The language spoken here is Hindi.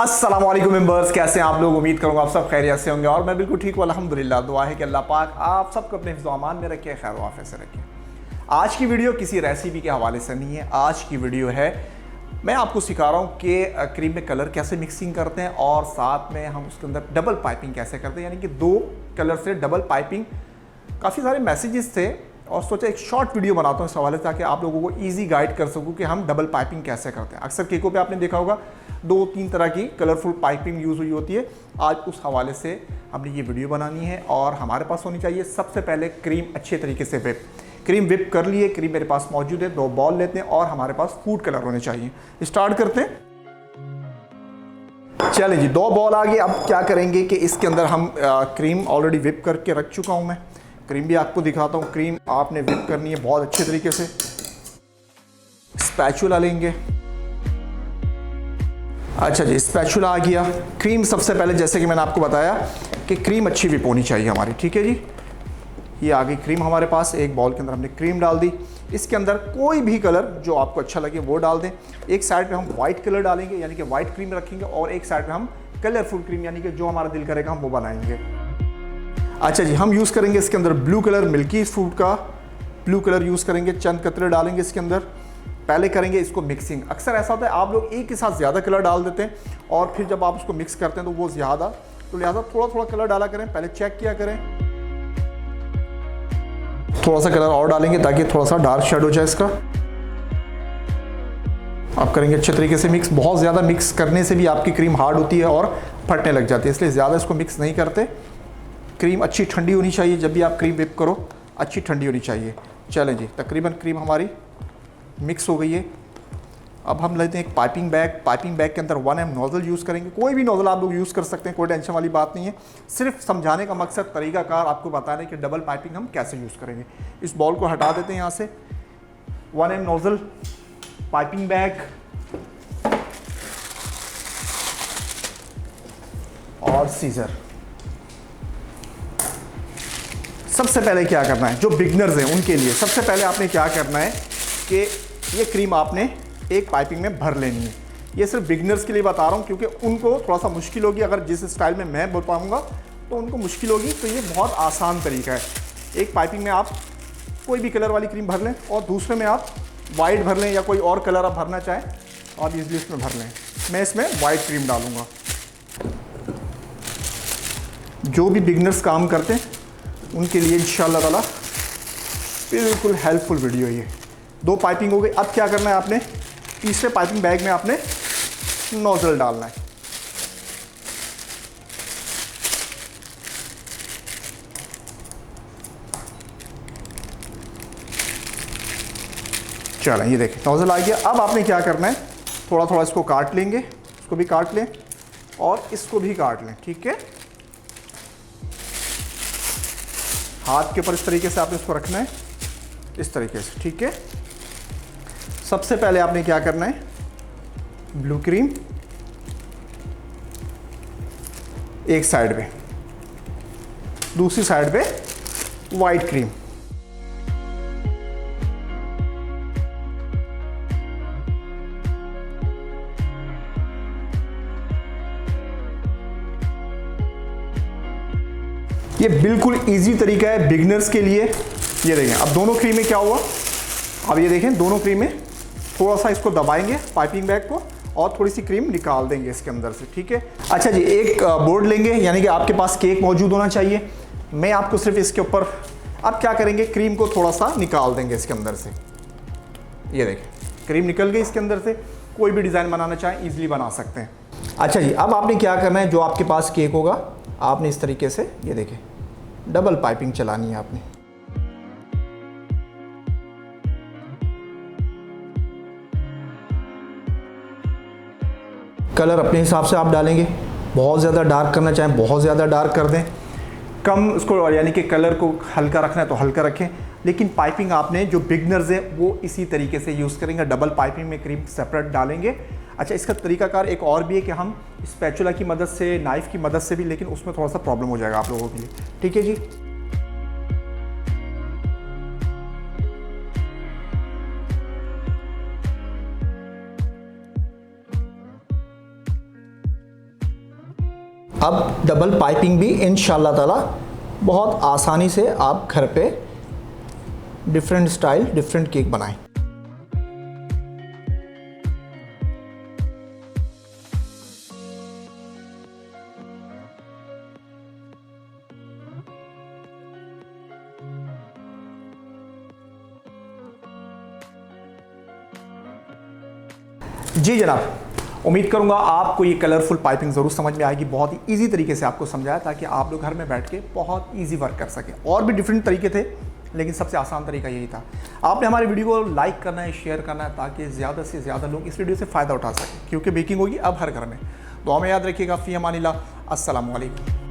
अस्सलाम वालेकुम मेंबर्स, कैसे हैं आप लोग। उम्मीद करूंगा आप सब खैरियत से होंगे और मैं बिल्कुल ठीक हूं अल्हम्दुलिल्लाह। दुआ है कि अल्लाह पाक आप सबको अपने हिफ्ज़ व अमान में रखे, खैर व आफियत से रखे। आज की वीडियो किसी रेसिपी के हवाले से नहीं है। आज की वीडियो है, मैं आपको सिखा रहा हूँ कि क्रीम में कलर कैसे मिक्सिंग करते हैं और साथ में हम उसके अंदर डबल पाइपिंग कैसे करते हैं, यानी कि दो कलर से डबल पाइपिंग। काफ़ी सारे मैसेजेस थे और सोचा एक शॉर्ट वीडियो बनाता हूँ इस हवाले से, ताकि आप लोगों को इजी गाइड कर सकूँ कि हम डबल पाइपिंग कैसे करते हैं। अक्सर केकों पे आपने देखा होगा 2-3 तरह की कलरफुल पाइपिंग यूज़ हुई होती है। आज उस हवाले से हमने ये वीडियो बनानी है और हमारे पास होनी चाहिए सबसे पहले क्रीम अच्छे तरीके से विप। क्रीम विप कर लिए, क्रीम मेरे पास मौजूद है, 2 बॉल लेते हैं और हमारे पास फूड कलर होने चाहिए। स्टार्ट करते हैं। चलिए जी, 2 बॉल आ गए। अब क्या करेंगे कि इसके अंदर हम क्रीम ऑलरेडी विप करके रख चुका हूँ मैं। क्रीम भी आपको दिखाता हूँ। क्रीम आपने विप करनी है बहुत अच्छे तरीके से। स्पैचुला लेंगे। अच्छा जी, स्पैचुला आ गया। क्रीम सबसे पहले, जैसे कि मैंने आपको बताया कि क्रीम अच्छी विप होनी चाहिए हमारी, ठीक है जी। ये आ गई क्रीम हमारे पास। एक बॉल के अंदर हमने क्रीम डाल दी। इसके अंदर कोई भी कलर जो आपको अच्छा लगे वो डाल दें। एक साइड पे हम वाइट कलर डालेंगे, यानी कि वाइट क्रीम रखेंगे, और एक साइड पे हम कलरफुल क्रीम, यानी कि जो हमारा दिल करेगा हम वो बनाएंगे। अच्छा जी, हम यूज़ करेंगे इसके अंदर ब्लू कलर, मिल्की फ्रूट का ब्लू कलर यूज़ करेंगे। चंद कतरे डालेंगे इसके अंदर। पहले करेंगे इसको मिक्सिंग। अक्सर ऐसा होता है आप लोग एक के साथ ज़्यादा कलर डाल देते हैं और फिर जब आप उसको मिक्स करते हैं तो वो ज़्यादा, तो लिहाजा थोड़ा थोड़ा कलर डाला करें, पहले चेक किया करें। थोड़ा सा कलर और डालेंगे ताकि थोड़ा सा डार्क शेड हो जाए इसका। आप करेंगे अच्छे तरीके से मिक्स। बहुत ज़्यादा मिक्स करने से भी आपकी क्रीम हार्ड होती है और फटने लग जाती है, इसलिए ज़्यादा इसको मिक्स नहीं करते। क्रीम अच्छी ठंडी होनी चाहिए। जब भी आप क्रीम विप करो अच्छी ठंडी होनी चाहिए। चलें जी, तकरीबन क्रीम हमारी मिक्स हो गई है। अब हम लेते हैं एक पाइपिंग बैग। पाइपिंग बैग के अंदर 1M नोज़ल यूज़ करेंगे। कोई भी नोज़ल आप लोग यूज़ कर सकते हैं, कोई टेंशन वाली बात नहीं है। सिर्फ समझाने का मकसद, तरीकाकार आपको बताने कि डबल पाइपिंग हम कैसे यूज़ करेंगे। इस बॉल को हटा देते हैं यहाँ से। 1M नोज़ल, पाइपिंग बैग और सीजर। सबसे पहले क्या करना है, जो बिगनर्स हैं उनके लिए सबसे पहले आपने क्या करना है कि ये क्रीम आपने एक पाइपिंग में भर लेनी है। ये सिर्फ बिगनर्स के लिए बता रहा हूँ क्योंकि उनको थोड़ा सा मुश्किल होगी। अगर जिस स्टाइल में मैं बोल पाऊँगा तो उनको मुश्किल होगी, तो ये बहुत आसान तरीका है। एक पाइपिंग में आप कोई भी कलर वाली क्रीम भर लें और दूसरे में आप वाइट भर लें, या कोई और कलर आप भरना चाहें आप इजली इसमें भर लें। मैं इसमें वाइट क्रीम डालूँगा। जो भी बिगनर्स काम करते हैं उनके लिए इंशाअल्लाह ताला बिल्कुल हेल्पफुल वीडियो ये। 2 पाइपिंग हो गई। अब क्या करना है आपने, तीसरे पाइपिंग बैग में आपने नोजल डालना है। चलें, ये देखें नोजल आ गया। अब आपने क्या करना है, थोड़ा थोड़ा इसको काट लेंगे। इसको भी काट लें और इसको भी काट लें, ठीक है। हाथ के ऊपर इस तरीके से आपने इसको रखना है, इस तरीके से, ठीक है। सबसे पहले आपने क्या करना है, ब्लू क्रीम एक साइड पे, दूसरी साइड पे वाइट क्रीम। ये बिल्कुल इजी तरीका है बिगनर्स के लिए। ये देखें, अब दोनों क्रीम में क्या हुआ, अब ये देखें दोनों क्रीम में थोड़ा सा इसको दबाएंगे पाइपिंग बैग को और थोड़ी सी क्रीम निकाल देंगे इसके अंदर से, ठीक है। अच्छा जी, एक बोर्ड लेंगे, यानी कि आपके पास केक मौजूद होना चाहिए। मैं आपको सिर्फ इसके ऊपर, अब क्या करेंगे, क्रीम को थोड़ा सा निकाल देंगे इसके अंदर से। ये देखें क्रीम निकल गई इसके अंदर से। कोई भी डिज़ाइन बनाना चाहें ईजिली बना सकते हैं। अच्छा जी, अब आपने क्या करना है, जो आपके पास केक होगा आपने इस तरीके से, ये देखें डबल पाइपिंग चलानी है आपने। कलर अपने हिसाब से आप डालेंगे। बहुत ज़्यादा डार्क करना चाहें बहुत ज़्यादा डार्क कर दें, कम उसको, यानी कि कलर को हल्का रखना है तो हल्का रखें। लेकिन पाइपिंग आपने, जो बिगनर्स हैं वो इसी तरीके से यूज़ करेंगे। डबल पाइपिंग में क्रीम सेपरेट डालेंगे। अच्छा, इसका तरीकाकार एक और भी है कि हम स्पैचुला की मदद से, नाइफ़ की मदद से भी, लेकिन उसमें थोड़ा सा प्रॉब्लम हो जाएगा आप लोगों के लिए, ठीक है जी। अब डबल पाइपिंग भी इंशाल्लाह ताला बहुत आसानी से आप घर पे डिफरेंट स्टाइल डिफरेंट केक बनाएं। जी जनाब, उम्मीद करूंगा आपको ये कलरफुल पाइपिंग ज़रूर समझ में आएगी। बहुत ही इजी तरीके से आपको समझाया ताकि आप लोग घर में बैठ के बहुत इजी वर्क कर सकें। और भी डिफरेंट तरीके थे लेकिन सबसे आसान तरीका यही था। आपने हमारे वीडियो को लाइक करना है, शेयर करना है ताकि ज़्यादा से ज़्यादा लोग इस वीडियो से फ़ायदा उठा सकें, क्योंकि बेकिंग होगी अब हर घर में। दुआ में याद रखिएगा। फ़ी अमानिल्लाह, अस्सलामु अलैकुम।